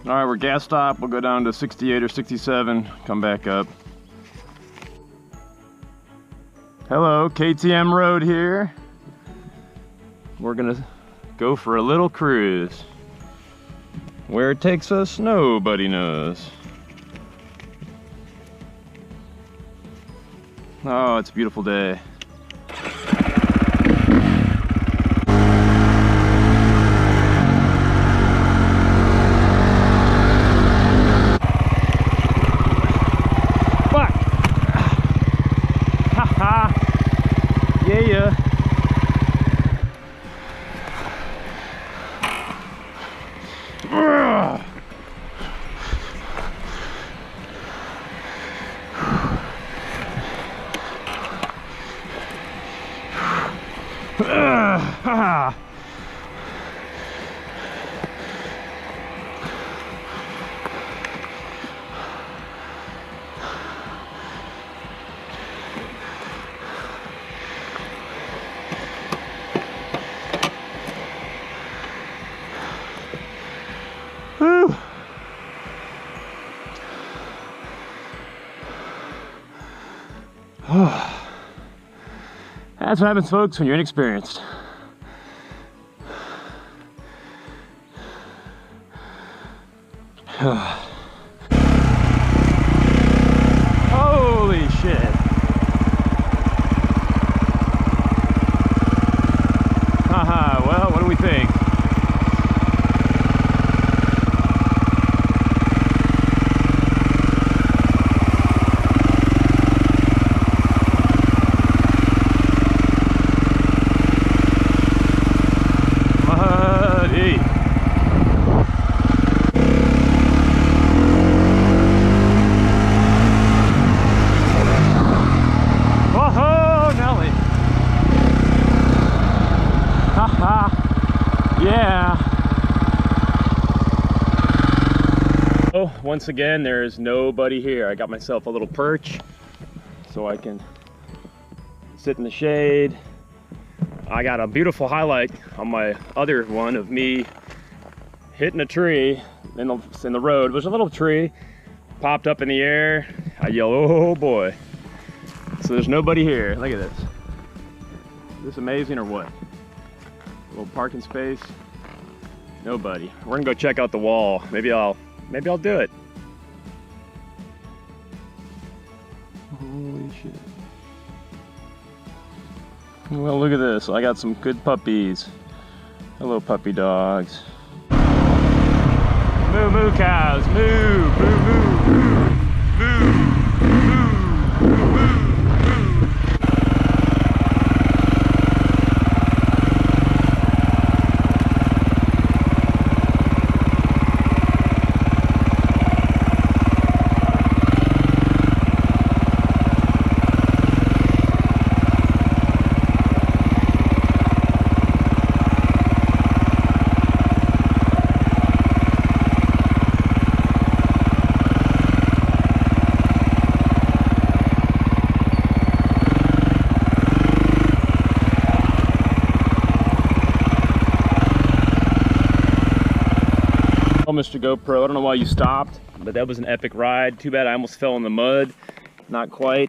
All right, we're gas stop. We'll go down to 68 or 67, come back up. Hello, KTM Road here. We're gonna go for a little cruise. Where it takes us, nobody knows. Oh, it's a beautiful day. Fuck! Haha! Yeah. Whew. That's what happens, folks, when you're inexperienced. Holy shit. Haha, well, what do we think? Yeah. Oh, once again, there's nobody here. I got myself a little perch so I can sit in the shade. I got a beautiful highlight on my other one of me hitting a tree in the road. There's a little tree popped up in the air. I yell, oh boy. So there's nobody here. Look at this. Is this amazing or what? A little parking space. Nobody. We're gonna go check out the wall. Maybe I'll do it. Holy shit. Well, look at this. I got some good puppies. Hello, puppy dogs. Moo moo cows. Moo, moo, moo, moo, moo, moo, moo, moo. Mr. GoPro, I don't know why you stopped, but that was an epic ride. Too bad I almost fell in the mud. Not quite.